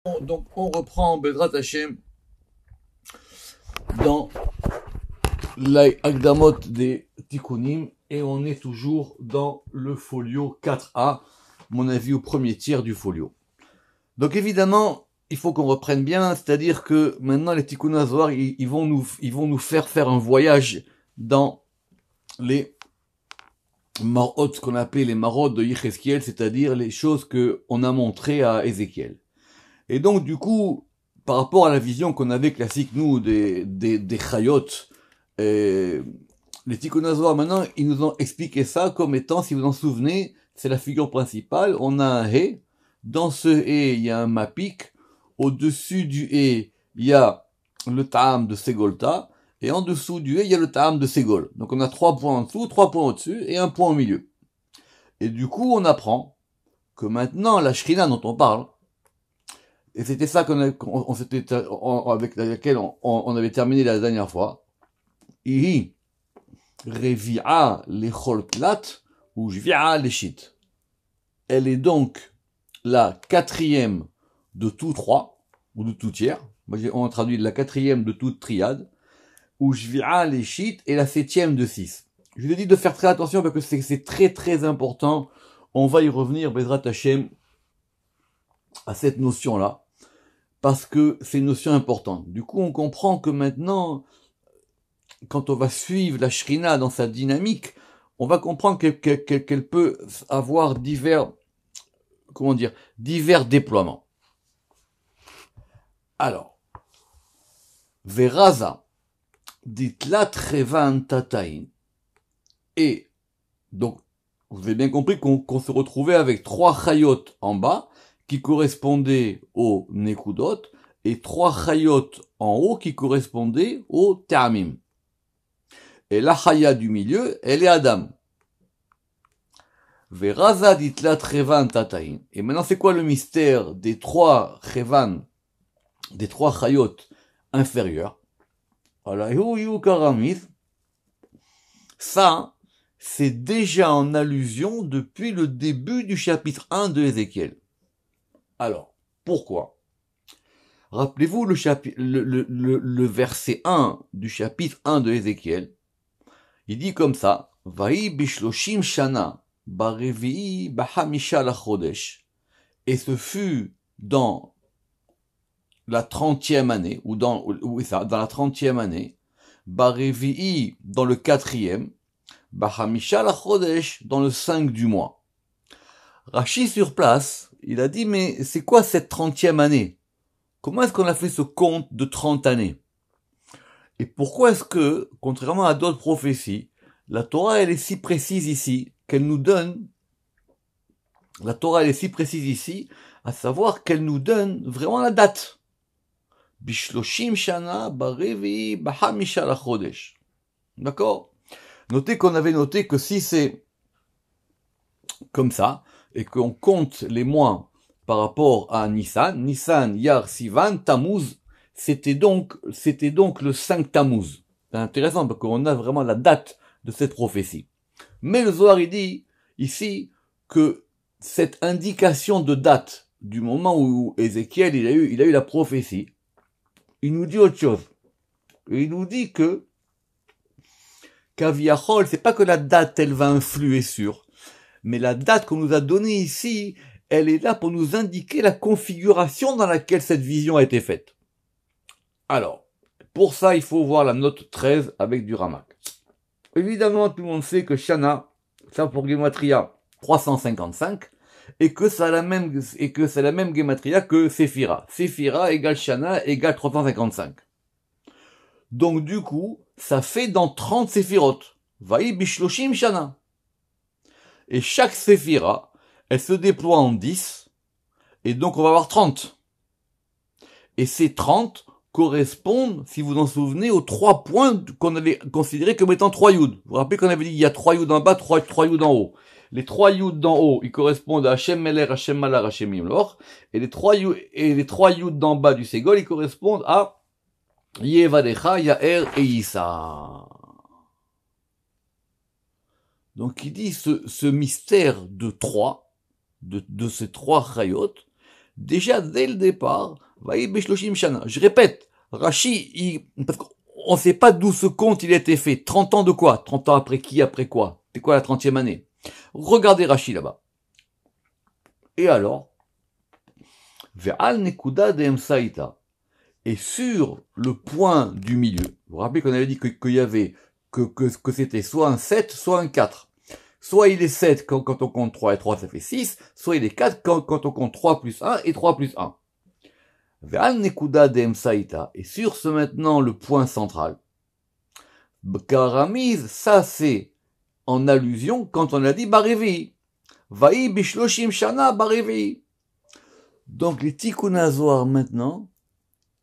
Donc on reprend Bezrat Hashem dans l'Agdamot des Tikkunim et on est toujours dans le folio 4a, mon avis au premier tiers du folio. Donc évidemment, il faut qu'on reprenne bien, c'est-à-dire que maintenant les Tikkun HaZohar, ils vont nous faire un voyage dans les marot, ce qu'on appelait les marot de Yechezkiel, c'est-à-dire les choses que on a montrées à Ézéchiel. Et donc, du coup, par rapport à la vision qu'on avait classique, nous, des chayot, les Tikkun HaZohar, maintenant, ils nous ont expliqué ça comme étant, si vous en souvenez, c'est la figure principale. On a un hé. Dans ce hé, il y a un mapik. Au-dessus du hé, il y a le ta'am de Segolta. Et en dessous du hé, il y a le ta'am de Segol. Donc, on a 3 points en dessous, 3 points au-dessus et un point au milieu. Et du coup, on apprend que maintenant, la Shrina dont on parle, et c'était ça avec laquelle on avait terminé la dernière fois. Ihi revi'a lechol plat ou jvi'a leshit. Elle est donc la quatrième de tout trois, ou de tout tiers. On traduit la quatrième de toute triade. Ou jvi'a leshit est la septième de 6. Je vous ai dit de faire très attention parce que c'est très très important. On va y revenir, Bezrat Hashem, à cette notion-là. Parce que c'est une notion importante. Du coup, on comprend que maintenant, quand on va suivre la Shrina dans sa dynamique, on va comprendre qu'elle peut avoir divers déploiements. Alors, Veraza, ditlat revan tatain. Et, donc, vous avez bien compris qu'on se retrouvait avec 3 chayot en bas, qui correspondaient aux nekudot, et 3 chayot en haut qui correspondaient aux ta'amim. Et la chaya du milieu, elle est Adam. Veraza ditlat revan tatain. Et maintenant, c'est quoi le mystère des 3 revan, des 3 chayot inférieurs? Ça, c'est déjà en allusion depuis le début du chapitre 1 de Ézéchiel. Alors, pourquoi? Rappelez-vous le verset 1 du chapitre 1 de Ézéchiel. Il dit comme ça, Vaï bishloshim shana, barevi'i bahamisha lachodesh. Et ce fut dans la 30e année, dans la 30e année, barevi'i dans le 4e, bahamisha lachodesh dans le 5 du mois. Rachi sur place, il a dit, mais c'est quoi cette 30e année? Comment est-ce qu'on a fait ce compte de 30 années? Et pourquoi est-ce que, contrairement à d'autres prophéties, la Torah, elle est si précise ici, qu'elle nous donne, la Torah, elle est si précise ici, à savoir qu'elle nous donne vraiment la date. Bishloshim shana barevi bahamisha lachodesh. D'accord? Notez qu'on avait noté que si c'est comme ça, et qu'on compte les mois par rapport à Nissan, Yar, Sivan, Tammuz, c'était donc le 5 Tammuz. C'est intéressant parce qu'on a vraiment la date de cette prophétie. Mais le Zohar, il dit ici que cette indication de date du moment où Ézéchiel, il a eu la prophétie, il nous dit autre chose. Il nous dit que Kaviachol, c'est pas que la date, elle va influer sur, mais la date qu'on nous a donnée ici, elle est là pour nous indiquer la configuration dans laquelle cette vision a été faite. Alors, pour ça, il faut voir la note 13 avec du Ramak. Évidemment, tout le monde sait que Shana, ça pour Gematria 355, et que c'est la même Gematria que Séphira. Séphira égale Shana égale 355. Donc, du coup, ça fait dans 30 Séphirot. Vaï bishloshim Shana. Et chaque séphira, elle se déploie en 10, et donc on va avoir 30. Et ces 30 correspondent, si vous en souvenez, aux 3 points qu'on avait considérés comme étant 3 youds. Vous vous rappelez qu'on avait dit il y a 3 youds en bas, 3 youds en haut. Les 3 youds d'en haut, ils correspondent à Hashem Meler, Hashem Malar, Hashem Yimlor. Et les 3 youds d'en bas du Ségol, ils correspondent à Yevadecha, Yaer et Yissa. Donc il dit ce mystère de 3, de ces 3 chayot, déjà dès le départ, vaï beshloshim shana. Je répète, Rashi, parce qu'on ne sait pas d'où ce compte il a été fait. 30 ans de quoi? 30 ans après qui, après quoi? C'est quoi la 30e année? Regardez Rashi là-bas. Et alors, ve'al nekuda de emsaïta. Et sur le point du milieu, vous vous rappelez qu'on avait dit qu'il y avait, que c'était soit un 7, soit un 4. Soit il est 7 quand on compte 3 et 3, ça fait 6, soit il est 4 quand on compte 3 plus 1 et 3 plus 1. Ve'al nekuda de emsaïta. Et sur ce maintenant, le point central. Karamiz, ça c'est en allusion quand on a dit Barevi. Vaï bishloshim shana Barevi. Donc les Tikkun HaZohar maintenant,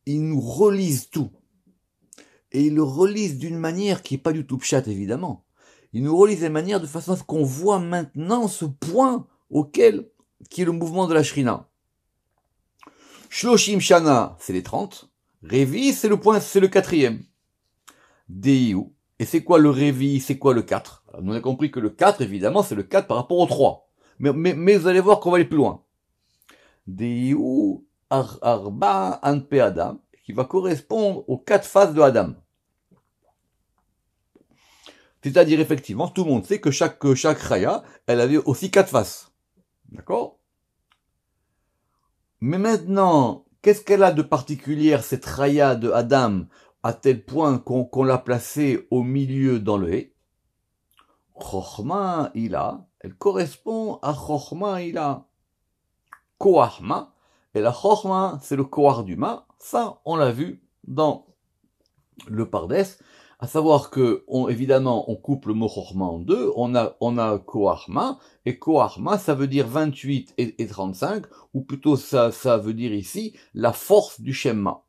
ils nous relisent tout. Et ils le relisent d'une manière qui n'est pas du tout pshat, évidemment. Ils nous relisent de manière de façon à ce qu'on voit maintenant ce point qui est le mouvement de la Shrina. Shloshim Shana, c'est les 30. Revi, c'est le point, c'est le 4e. Deiu. Et c'est quoi le Revi, c'est quoi le 4? Alors, nous on a compris que le 4, évidemment, c'est le 4 par rapport au 3. Mais vous allez voir qu'on va aller plus loin. Deiu Arba Anpe Adam, qui va correspondre aux 4 faces de Adam. C'est-à-dire, effectivement, tout le monde sait que chaque Chaya, elle avait aussi 4 faces. D'accord? Mais maintenant, qu'est-ce qu'elle a de particulière, cette Chaya de Adam, à tel point qu'on l'a placée au milieu dans le He? Chochma Ila, elle correspond à Chochma Ila. Koachma, et la Chochma, c'est le Koach du Ma. Ça, on l'a vu dans le Pardes, à savoir que, évidemment, on coupe le mot Chochma en deux, on a Koachma, et Koachma, ça veut dire 28 et 35, ou plutôt ça veut dire ici, la force du Shemma.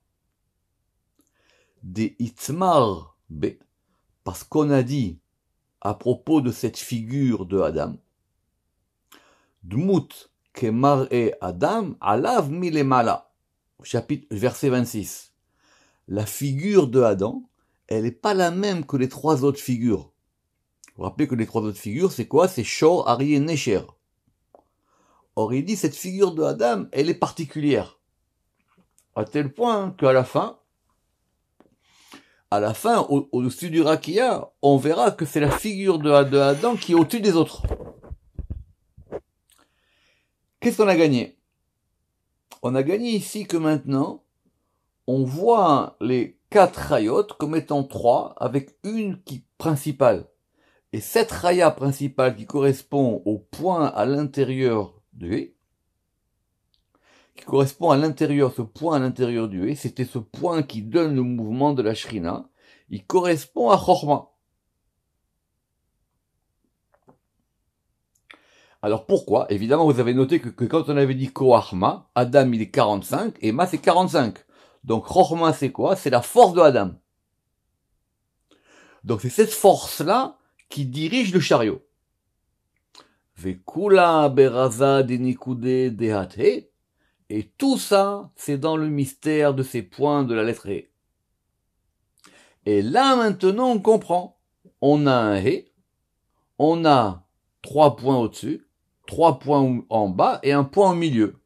Des Itmar B, parce qu'on a dit, à propos de cette figure de Adam, Dmut Kemar e Adam, alav milemala, verset 26. La figure de Adam, elle n'est pas la même que les 3 autres figures. Vous vous rappelez que les 3 autres figures, c'est quoi? C'est Shor, Ari et Necher. Or, il dit, cette figure de Adam, elle est particulière. À tel point qu'à la fin, au-dessus du Rakia, on verra que c'est la figure de Adam qui est au-dessus des autres. Qu'est-ce qu'on a gagné? On a gagné ici que maintenant, on voit les 4 rayot comme étant 3 avec une principale. Et cette raya principale qui correspond au point à l'intérieur du He, qui correspond à l'intérieur, ce point à l'intérieur du He, c'était ce point qui donne le mouvement de la Shrina, il correspond à Chochma. Alors pourquoi? Évidemment, vous avez noté que quand on avait dit Koachma, Adam il est 45 et Ma c'est 45. Donc Chochma c'est quoi? C'est la force de Adam. Donc c'est cette force-là qui dirige le chariot. Vekula beraza denikude dehat. Et tout ça, c'est dans le mystère de ces points de la lettre He. Et là maintenant on comprend. On a un He, on a 3 points au-dessus, 3 points en bas et un point au milieu.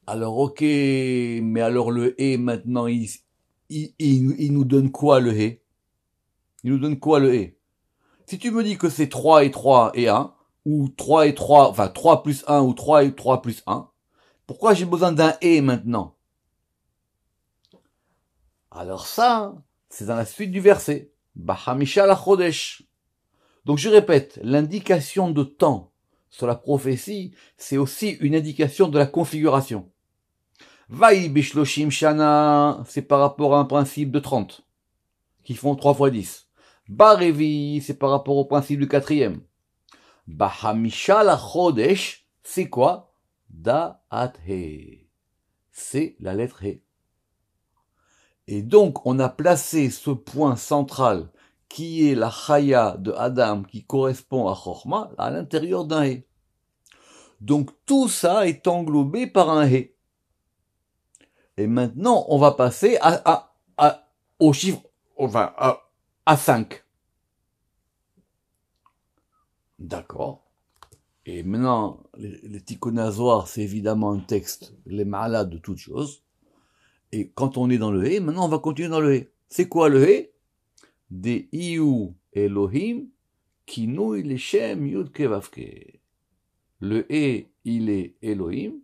Alors ok, mais alors le He maintenant, il nous donne quoi le He? Il nous donne quoi le He? Si tu me dis que c'est 3 et 3 et 1, ou 3 et 3, enfin 3 plus 1, ou 3 et 3 plus 1, pourquoi j'ai besoin d'un He maintenant? Alors ça, c'est dans la suite du verset. Bahamisha la chodesh. Donc je répète, l'indication de temps sur la prophétie, c'est aussi une indication de la configuration. Vaï bishloshim shana, c'est par rapport à un principe de 30, qui font 3 fois 10. Barevi, c'est par rapport au principe du 4e. Bahamisha la chodesh, c'est quoi? Da'at he. C'est la lettre He. Et donc, on a placé ce point central, qui est la chaya de Adam, qui correspond à Chochma, à l'intérieur d'un He. Donc, tout ça est englobé par un He. Et maintenant, on va passer au chiffre, enfin, à 5. D'accord. Et maintenant, les Tikkun Zohar, c'est évidemment un texte, les malades de toutes choses. Et quand on est dans le He, maintenant on va continuer dans le He. C'est quoi le He? Des Iu Elohim, Kinui Leshem Yud Kevavke. Le He, il est Elohim,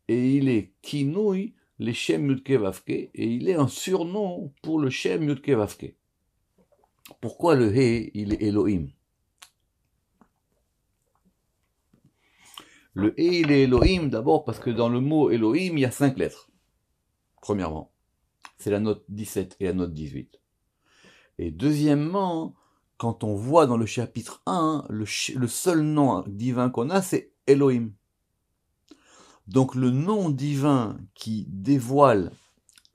et il est Kinui Leshem Yud Kevavke, et il est un surnom pour le Shem Yud Kevavke. Pourquoi le He, il est Elohim? Le He, il est Elohim d'abord parce que dans le mot Elohim, il y a 5 lettres. Premièrement, c'est la note 17 et la note 18. Et deuxièmement, quand on voit dans le chapitre 1, le seul nom divin qu'on a, c'est Elohim. Donc le nom divin qui dévoile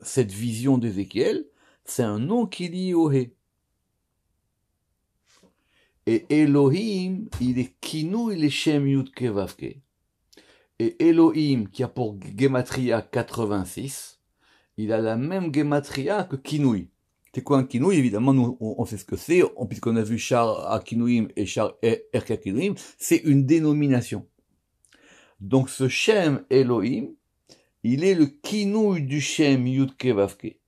cette vision d'Ézéchiel, c'est un nom qui est lié au He. Et Elohim, il est Kinu, il est Shem Yud Kevavke. Et Elohim, qui a pour Gematria 86, il a la même Gematria que Kinui. C'est quoi un Kinui? Évidemment, nous, on sait ce que c'est, puisqu'on a vu Char Akinuim et Char Erka Kinuim, c'est une dénomination. Donc ce Shem Elohim, il est le Kinui du Shem Yud Kevavke.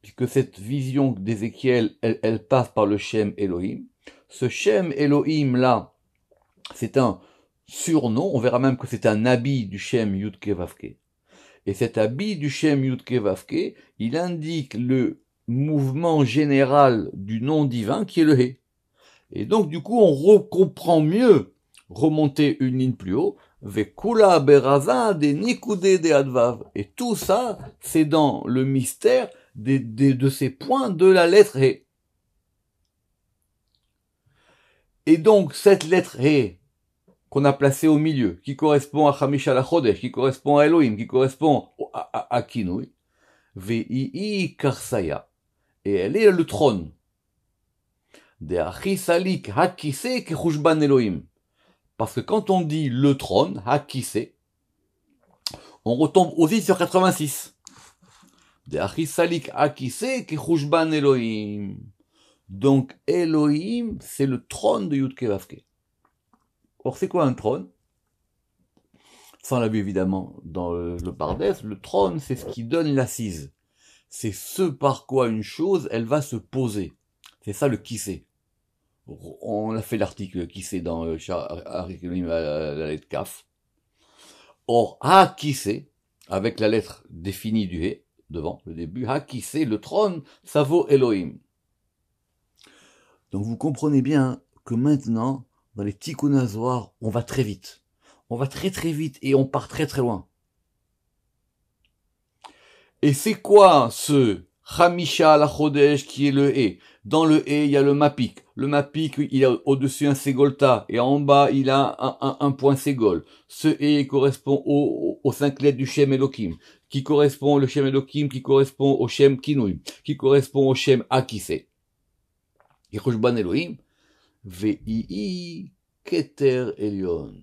Puisque cette vision d'Ézéchiel, elle passe par le Shem Elohim. Ce Shem Elohim là, c'est un surnom, on verra même que c'est un habit du Shem Yud Kevavke. Et cet habit du Shem Yud Kevavke, il indique le mouvement général du nom divin qui est le He. Et donc du coup on comprend mieux remonter une ligne plus haut, Vekula Beraza de Nikude de Advav. Et tout ça, c'est dans le mystère de ces points de la lettre He. Et donc cette lettre He qu'on a placée au milieu, qui correspond à Chamisha la Chodesh, qui correspond à Elohim, qui correspond à Kinui, Vei Karsaya, et elle est le trône. De Achisalik Hakise Kechushban Elohim. Parce que quand on dit le trône, Hakise, on retombe aussi sur 86. De Achisalik Hakise Kechushban Elohim. Donc Elohim, c'est le trône de Yud Kevavke. Or, c'est quoi un trône? Ça, on l'a vu évidemment dans le Pardes. Le trône, c'est ce qui donne l'assise. C'est ce par quoi une chose, elle va se poser. C'est ça le kissé. On a fait l'article kissé dans la lettre Kaf. Or, ha kissé, avec la lettre définie du He, devant, le début, ha kissé, le trône, ça vaut Elohim. Donc vous comprenez bien que maintenant, dans les Tikkun Zohar, on va très vite. On va très très vite et on part très très loin. Et c'est quoi ce Chamisha la Chodesh qui est le He? Dans le He, il y a le Mapik. Le Mapik, il a au-dessus un Ségolta et en bas, il a un point Ségol. Ce He correspond aux 5 lettres du Shem Elohim, qui correspond au Shem Elohim, qui correspond au Shem Kinui, qui correspond au Shem Akise. Yechushban Elohim, Vei Keter Elyon.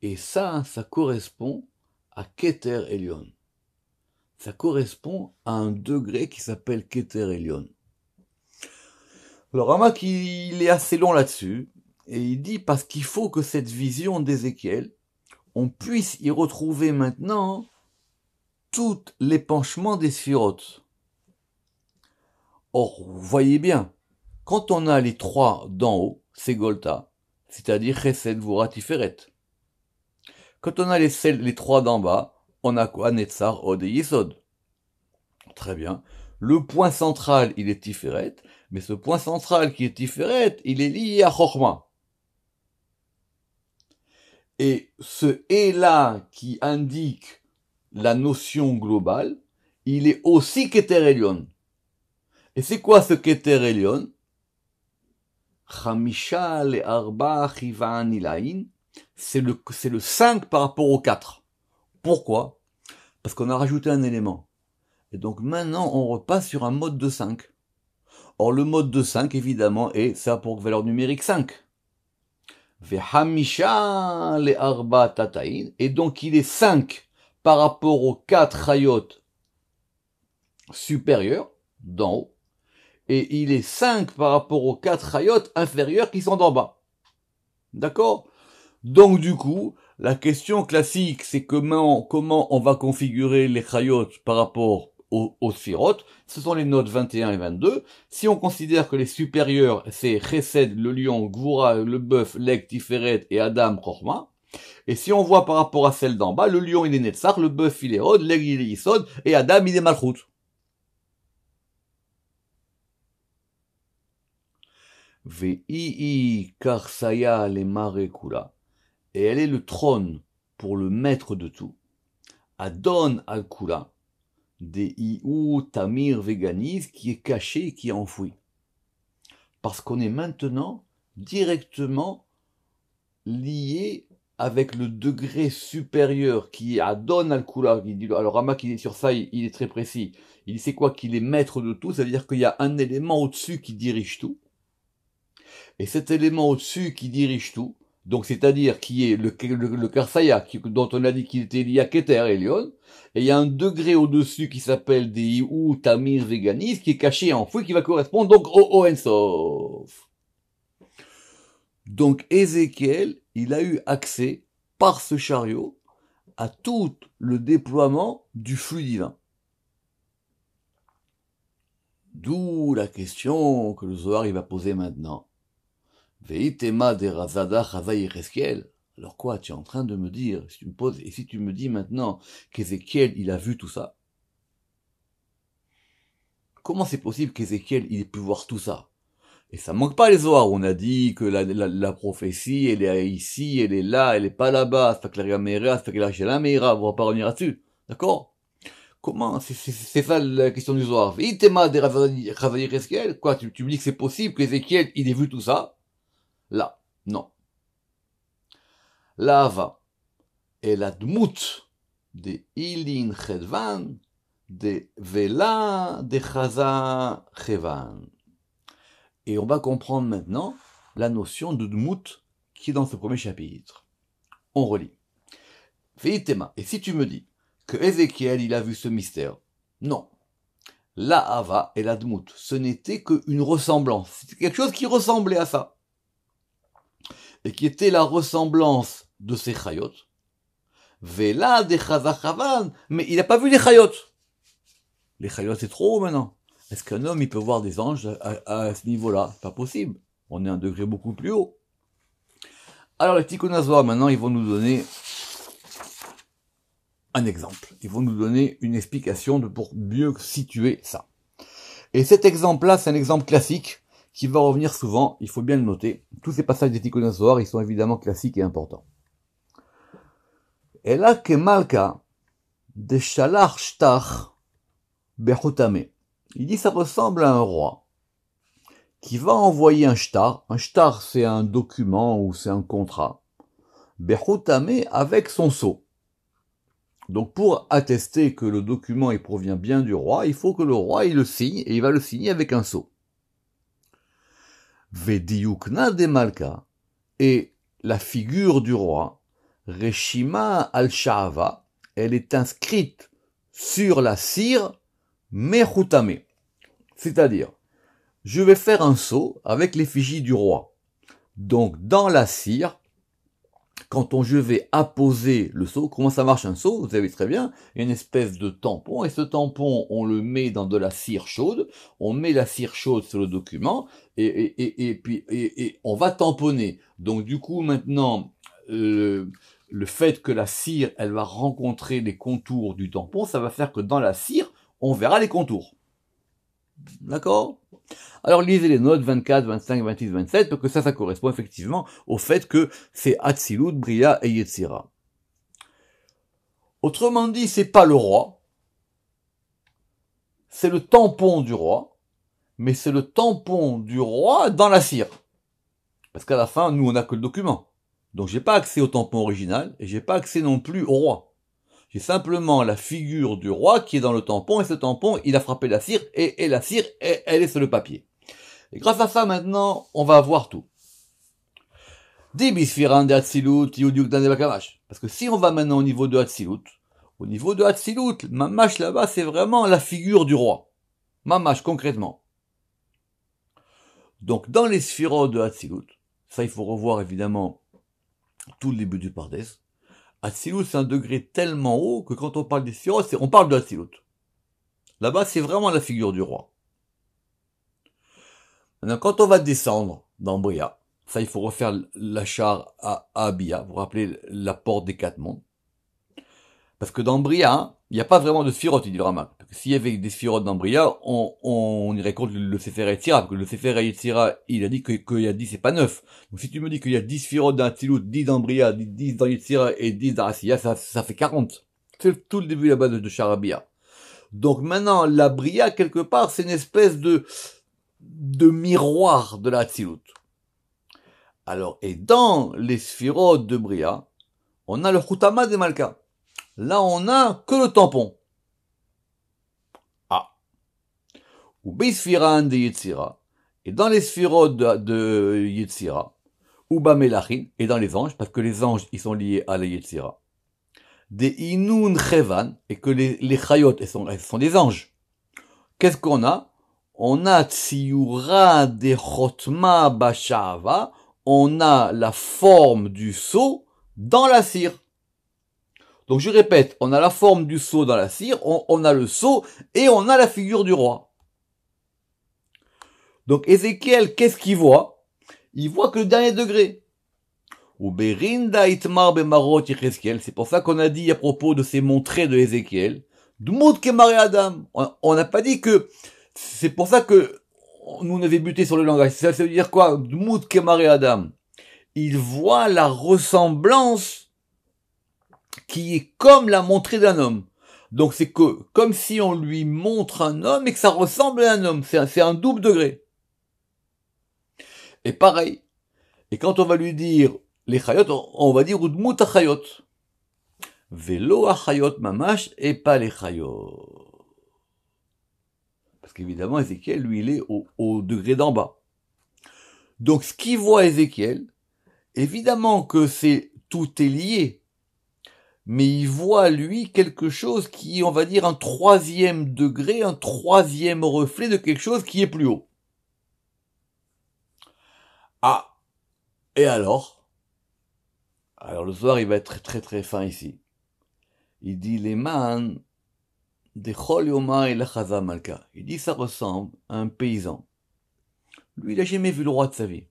Et ça correspond à Keter Elyon. Ça correspond à un degré qui s'appelle Keter Elyon. Le Ramak, il est assez long là-dessus, et il dit parce qu'il faut que cette vision d'Ézéchiel, on puisse y retrouver maintenant tous les penchements des sphirotes. Or, vous voyez bien, quand on a les 3 d'en haut, c'est Golta, c'est-à-dire Chesed, Vura, Tiferet. Quand on a les 3 d'en bas, on a quoi? Netzar, Od et Yesod. Très bien. Le point central, il est Tiferet, mais ce point central qui est Tiferet, il est lié à Chochma. Et ce et-là qui indique la notion globale, il est aussi Keter Elyon. Et c'est quoi ce Keter Elyon? Chamisha le arba chivan ilain, c'est le 5 par rapport au 4. Pourquoi? Parce qu'on a rajouté un élément. Et donc maintenant, on repasse sur un mode de 5. Or, le mode de 5, évidemment, ça pour valeur numérique 5. Vehamisha le arba tatain, et donc il est 5 par rapport aux 4 chayot supérieurs, d'en haut, et il est 5 par rapport aux 4 chayot inférieurs qui sont d'en bas. D'accord? Donc du coup, la question classique, c'est comment on va configurer les chayot par rapport aux sphirotes. Ce sont les notes 21 et 22. Si on considère que les supérieurs, c'est Chesed, le lion, Gvura, le bœuf, Lek, Tiferet et Adam, Chorma. Et si on voit par rapport à celle d'en bas, le lion il est Netzach, le bœuf il est Hod, Lek il est Yisod, et Adam il est Malchut. Ve'i karsaya le mare kula. Et elle est le trône pour le maître de tout. Adon al kula. Des Iou Tamir Veganis qui est caché, qui est enfoui. Parce qu'on est maintenant directement lié avec le degré supérieur qui est Adon al kula. Alors Rama qui est sur ça, il est très précis. Il dit c'est quoi qu'il est maître de tout, ça veut dire qu'il y a un élément au-dessus qui dirige tout. Et cet élément au-dessus qui dirige tout, donc c'est-à-dire qui est le Karsaya, dont on a dit qu'il était lié à Keter et Lyon, et il y a un degré au-dessus qui s'appelle des Iou Tamir Veganis, qui est caché enfoui, qui va correspondre donc au Ensof. Donc Ézéchiel, il a eu accès, par ce chariot, à tout le déploiement du flux divin. D'où la question que le Zohar il va poser maintenant. Veitema de Razada Chazaï Eresquiel. Alors quoi, tu es en train de me dire, si tu me poses, et si tu me dis maintenant qu'Ézéchiel, il a vu tout ça, comment c'est possible qu'Ézéchiel, il ait pu voir tout ça? Et ça manque pas les Zohar, on a dit que la prophétie, elle est ici, elle est là, elle est pas là-bas, c'est que la Meira, c'est que la Meira, on va pas revenir là-dessus, d'accord? Comment? C'est ça la question du Zohar. Veitema de Razada Chazaï Eresquiel. Quoi, tu me dis que c'est possible qu'Ézéchiel, il ait vu tout ça? Là, non. L'Ava est la dmout de Ilin Chedvan, de Vela de Chaza Chevan. Et on va comprendre maintenant la notion de dmout qui est dans ce premier chapitre. On relit. Veitema. Et si tu me dis que Ézéchiel, il a vu ce mystère, non. La Hava et la dmout, ce n'était qu'une ressemblance. C'était quelque chose qui ressemblait à ça. Et qui était la ressemblance de ces chayot. Vela de chazachavan, mais il n'a pas vu les chayot. Les chayot, c'est trop haut maintenant. Est-ce qu'un homme, il peut voir des anges à ce niveau-là? Pas possible. On est à un degré beaucoup plus haut. Alors, les Tikkun HaZohar, maintenant, ils vont nous donner un exemple. Ils vont nous donner une explication pour mieux situer ça. Et cet exemple-là, c'est un exemple classique qui va revenir souvent, il faut bien le noter. Tous ces passages des Tikkun HaZohar, ils sont évidemment classiques et importants. Et là, que Malka, de Shalach Shtach, Bechutame. Il dit ça ressemble à un roi qui va envoyer un shtar. Un shtar, c'est un document ou c'est un contrat. Bechutame avec son sceau. Donc pour attester que le document il provient bien du roi, il faut que le roi il le signe et il va le signer avec un sceau. Vediyukna de Malka et la figure du roi, Reshima al-Sha'ava, elle est inscrite sur la cire Mechutame. C'est-à-dire, je vais faire un sceau avec l'effigie du roi. Donc dans la cire, quand je vais apposer le sceau, comment ça marche un sceau? Vous savez très bien, il y a une espèce de tampon, et ce tampon, on le met dans de la cire chaude, on met la cire chaude sur le document, et puis on va tamponner. Donc du coup, maintenant, le fait que la cire, elle va rencontrer les contours du tampon, ça va faire que dans la cire, on verra les contours. D'accord? Alors lisez les notes 24, 25, 26, 27, parce que ça correspond effectivement au fait que c'est Atzilut, Bria et Yetzira. Autrement dit, c'est pas le roi, c'est le tampon du roi, mais c'est le tampon du roi dans la cire. Parce qu'à la fin, nous on n'a que le document. Donc j'ai pas accès au tampon original, et j'ai pas accès non plus au roi. J'ai simplement la figure du roi qui est dans le tampon, et ce tampon, il a frappé la cire, et la cire, elle est sur le papier. Et grâce à ça, maintenant, on va voir tout. Parce que si on va maintenant au niveau de Hatzilut, Mamash là-bas, c'est vraiment la figure du roi. Mamash, concrètement. Donc, dans les sphirotes de Hatzilut, ça il faut revoir évidemment tout le début du Pardes. Atzilut, c'est un degré tellement haut que quand on parle des Sphirot, on parle de Atzilut. Là-bas, c'est vraiment la figure du roi. Maintenant, quand on va descendre dans Bria, ça, il faut refaire l'achar à Abia, vous vous rappelez la porte des 4 mondes. Parce que dans Bria, il n'y a pas vraiment de Sphirot, il dit le Ramak. Parce que s'il y avait des Sphirot dans Bria, on irait contre le Sefer Yetzira, parce que le Sefer Yetzira, il a dit qu'il y a 10, c'est pas 9. Donc si tu me dis qu'il y a 10 Sphirot dans Atzilut, 10 dans Bria, 10 dans Yetzira et 10 dans Asiya, ça fait 40. C'est tout le début là-bas de Charabia. Donc maintenant, la Bria, quelque part, c'est une espèce de miroir de la Atzilut. Alors, et dans les Sphirot de Bria, on a le Chutama de Malka. Là, on a que le tampon. Ah. Ou Beisfiran de Yetzira. Et dans les Sphirot de Yetzira. Ou Bamelachin. Et dans les anges, parce que les anges, ils sont liés à la Yetzira. Des Inun Chevan. Et que les Chayot, elles sont des anges. Qu'est-ce qu'on a? On a Tsiura de Chotma Bashava. On a la forme du sceau dans la cire. Donc je répète, on a la forme du sceau dans la cire, on a le sceau et on a la figure du roi. Donc Ézéchiel, qu'est-ce qu'il voit? Il voit que le dernier degré. C'est pour ça qu'on a dit à propos de ces montrés de Ézéchiel, Dmout Kemare Adam. On n'a pas dit que, c'est pour ça que nous on avait buté sur le langage. Ça veut dire quoi? Dmout Kemare Adam. Il voit la ressemblance qui est comme la montrée d'un homme. Donc c'est que, comme si on lui montre un homme et que ça ressemble à un homme. C'est un double degré. Et pareil. Et quand on va lui dire les chayot, on va dire udmut achayot. Velo achayot mamash et pas les chayot. Parce qu'évidemment, Ézéchiel, lui, il est au degré d'en bas. Donc ce qu'il voit Ézéchiel, évidemment que tout est lié. Mais il voit, lui, quelque chose qui est, on va dire, un 3e degré, un 3e reflet de quelque chose qui est plus haut. Ah. Et alors le soir, il va être très très très fin ici. Il dit, les man, de Chol Yoma et la Chaza Malka. Il dit, ça ressemble à un paysan. Lui, il a jamais vu le roi de sa vie.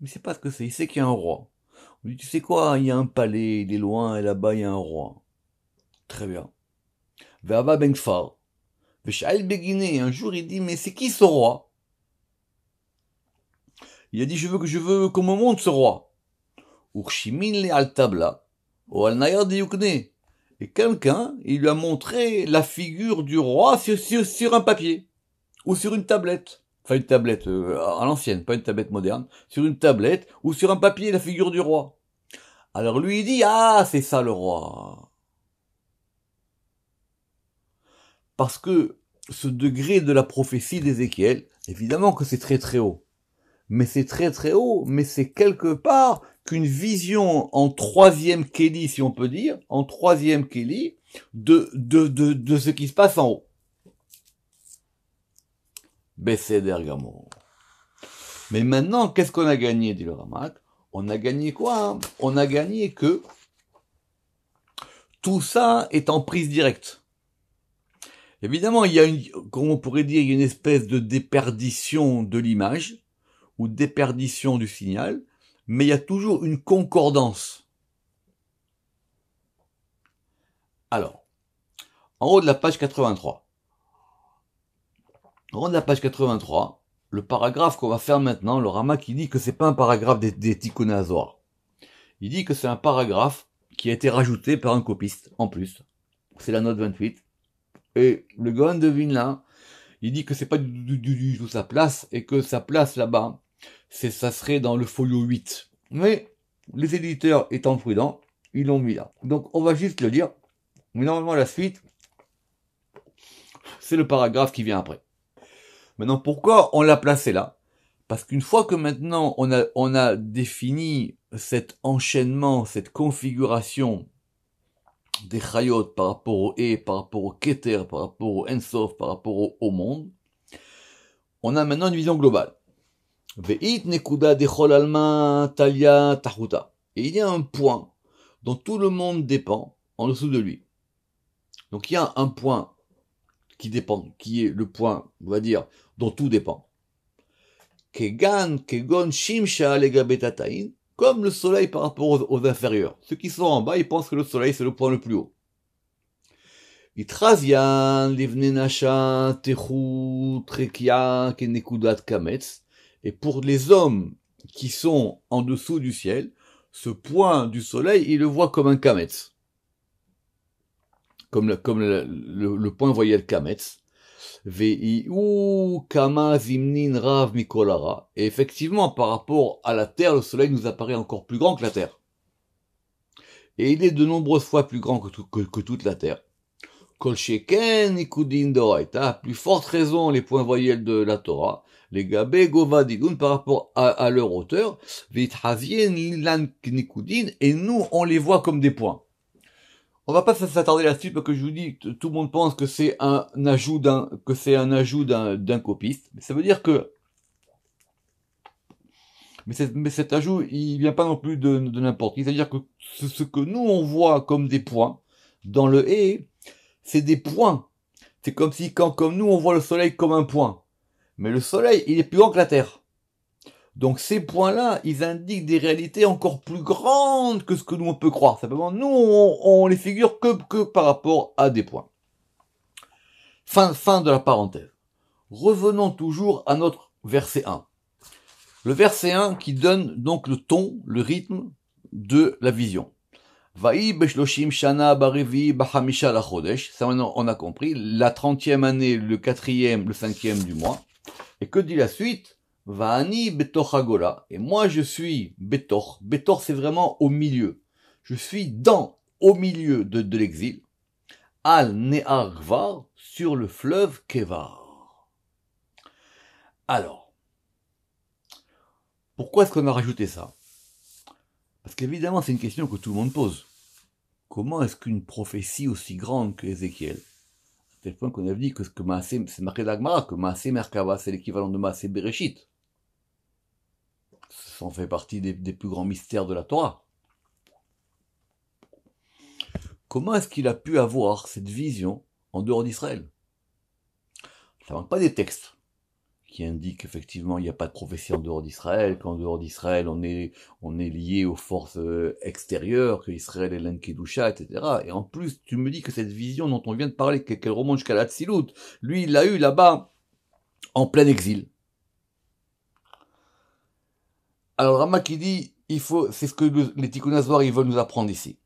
Mais il sait pas ce que c'est, il sait qu'il y a un roi. On lui dit, tu sais quoi, il y a un palais, il est loin, et là-bas, il y a un roi. Très bien. Ve'ava ben Kfar. Ve'sha'el Beguiné. Un jour, il dit, mais c'est qui ce roi? Il a dit, je veux qu'on me montre ce roi. Urshimin le al tabla. Ou al nayar de yukne. Et quelqu'un, il lui a montré la figure du roi sur un papier. Ou sur une tablette. Enfin, une tablette à l'ancienne, pas une tablette moderne. Sur une tablette ou sur un papier, la figure du roi. Alors lui, il dit, ah, c'est ça le roi. Parce que ce degré de la prophétie d'Ézéchiel, évidemment que c'est très très haut. Mais c'est très très haut, mais c'est quelque part qu'une vision en 3e Kéli, si on peut dire, en 3e Kéli, de ce qui se passe en haut. Besséder Gamo. Mais maintenant, qu'est-ce qu'on a gagné, dit le Ramak? On a gagné quoi? On a gagné que tout ça est en prise directe. Évidemment, il y a comment on pourrait dire, il y a une espèce de déperdition de l'image, ou déperdition du signal, mais il y a toujours une concordance. Alors, en haut de la page 83. En haut de la page 83, le paragraphe qu'on va faire maintenant, le Ramak, qui dit que c'est pas un paragraphe des Tikkuné Hazohar. Il dit que c'est un paragraphe qui a été rajouté par un copiste, en plus. C'est la note 28. Et le Gaon de Vilna, il dit que c'est pas du tout sa place, et que sa place là-bas, ça serait dans le folio 8. Mais, les éditeurs étant prudents, ils l'ont mis là. Donc, on va juste le dire. Mais normalement, la suite, c'est le paragraphe qui vient après. Maintenant, pourquoi on l'a placé là? Parce qu'une fois que maintenant on a défini cet enchaînement, cette configuration des chayot par rapport au par rapport au keter, par rapport au ensof, par rapport au monde, on a maintenant une vision globale. Veit nekuda dechol alma talia tachuta. et il y a un point dont tout le monde dépend en dessous de lui. Donc il y a un point qui dépend, qui est le point, on va dire, dont tout dépend. Kegan, Kegon, Shimsha, Legabetatain, comme le soleil par rapport aux inférieurs. Ceux qui sont en bas, ils pensent que le soleil c'est le point le plus haut. Itrazian, Livne Nasha, Techu, Trekia, Kenekudat Kametz. Et pour les hommes qui sont en dessous du ciel, ce point du soleil, ils le voient comme un kametz. Comme le point voyelle kametz. Veiu kama zimnin rav mikolara. Et effectivement, par rapport à la terre, le soleil nous apparaît encore plus grand que la terre. Et il est de nombreuses fois plus grand que toute la terre. Kol sheken ikudin doraita, plus forte raison les points voyelles de la Torah, les gabé gova digun par rapport à leur hauteur, vithazien lilan nikudin, et nous on les voit comme des points. On va pas s'attarder là-dessus parce que je vous dis, tout le monde pense que c'est un ajout d'un copiste, mais ça veut dire que mais cet ajout, il vient pas non plus de n'importe qui, c'est-à-dire que ce que nous on voit comme des points dans le hé, c'est des points. C'est comme si comme nous on voit le soleil comme un point. Mais le soleil, il est plus grand que la Terre. Donc ces points-là, ils indiquent des réalités encore plus grandes que ce que nous on peut croire. Simplement, nous on les figure que par rapport à des points. Fin de la parenthèse. Revenons toujours à notre verset 1. Le verset 1 qui donne donc le ton, le rythme de la vision. Vaï beshloshim shana barevi bahamisha la chodesh. Ça on a compris. La 30e année, le 4e, le 5e du mois. Et que dit la suite? Va'ani betoch hagola. Et moi je suis betoch. Betoch c'est vraiment au milieu. Je suis au milieu de l'exil. Al ne'ar gvar, sur le fleuve Kevar. Alors, pourquoi est-ce qu'on a rajouté ça? Parce qu'évidemment c'est une question que tout le monde pose. Comment est-ce qu'une prophétie aussi grande que Ézéchiel, à tel point qu'on a dit que Maasé, c'est marqué dans l'Agmara, que Maasé Merkava, c'est l'équivalent de Maasé Bereshit. Ça en fait partie des plus grands mystères de la Torah. Comment est-ce qu'il a pu avoir cette vision en dehors d'Israël? Ça ne manque pas des textes qui indiquent effectivement il n'y a pas de prophétie en dehors d'Israël, qu'en dehors d'Israël on est lié aux forces extérieures, que Israël est l'Enkedusha, etc. Et en plus, tu me dis que cette vision dont on vient de parler, qu'elle remonte jusqu'à la Tzilut, lui il l'a eu là-bas, en plein exil. Alors Rama qui dit, c'est ce que les Tikkun Zohar ils veulent nous apprendre ici.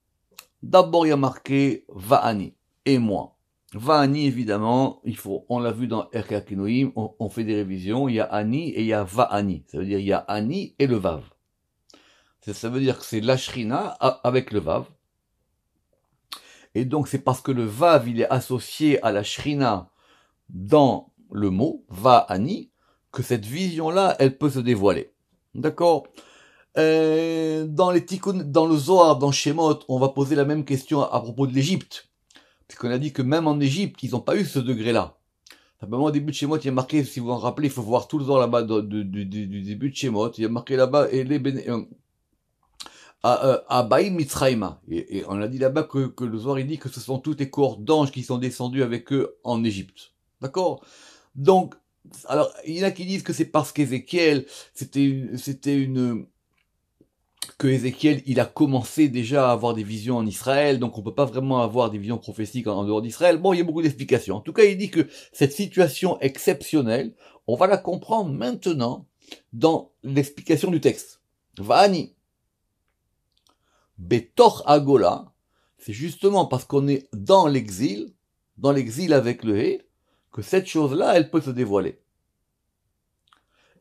D'abord il y a marqué Va'ani, et moi. Va'ani, évidemment, on l'a vu dans Erka Kinoïm, on fait des révisions, il y a Ani et il y a Va'ani. Ça veut dire il y a Ani et le Vav. Ça veut dire que c'est la Shrina avec le Vav. Et donc c'est parce que le Vav, il est associé à la Shrina dans le mot, Va'ani, que cette vision-là, elle peut se dévoiler. D'accord? Dans le Zohar, dans Shemot, on va poser la même question à propos de l'Égypte. Puisqu'on a dit que même en Égypte, ils n'ont pas eu ce degré-là. Simplement, au début de Shemot, il y a marqué, si vous vous en rappelez, il faut voir tout le Zohar là-bas du début de Shemot, il y a marqué là-bas, et les Abaïm Mitzraïma. Et on a dit là-bas que le Zohar, il dit que ce sont toutes les cohortes d'anges qui sont descendus avec eux en Égypte. D'accord? Donc, alors, il y en a qui disent que c'est parce qu'Ézéchiel, que Ézéchiel, il a commencé déjà à avoir des visions en Israël, donc on peut pas vraiment avoir des visions prophétiques en dehors d'Israël. Bon, il y a beaucoup d'explications. En tout cas, il dit que cette situation exceptionnelle, on va la comprendre maintenant dans l'explication du texte. Va'ani. Betoch Agola, c'est justement parce qu'on est dans l'exil avec le Hé, que cette chose-là, elle peut se dévoiler.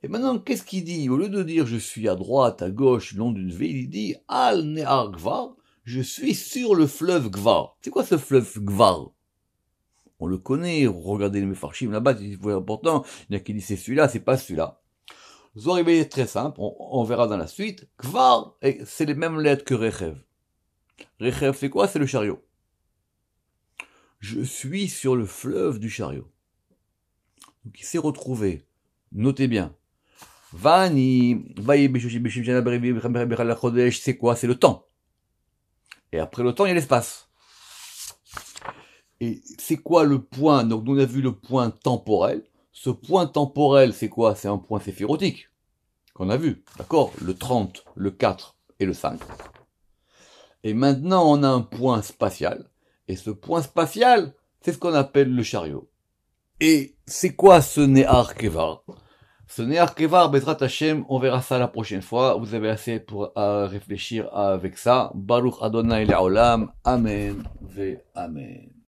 Et maintenant, qu'est-ce qu'il dit? Au lieu de dire je suis à droite, à gauche, le long d'une ville, il dit Al Nehar Gvar, je suis sur le fleuve Gvar. C'est quoi ce fleuve Gvar? On le connaît, regardez les Mefarshim là-bas, c'est important. Il y en a qui disent c'est celui-là, c'est pas celui-là. Zohar est très simple, on verra dans la suite. Gvar, c'est les mêmes lettres que Rechev. Rechev, c'est quoi? C'est le chariot. Je suis sur le fleuve du chariot. Donc il s'est retrouvé, notez bien, Vani, c'est quoi? C'est le temps. Et après le temps, il y a l'espace. Et c'est quoi le point? Donc, nous on a vu le point temporel. Ce point temporel, c'est quoi? C'est un point séphirotique qu'on a vu, d'accord? Le 30, le 4 et le 5. Et maintenant, on a un point spatial. Et ce point spatial, c'est ce qu'on appelle le chariot. Et c'est quoi ce Nehar Kevar? Ce Nehar Kevar, Bezrat Hashem, on verra ça la prochaine fois. Vous avez assez pour réfléchir avec ça. Baruch Adonai Le'olam. Amen ve Amen.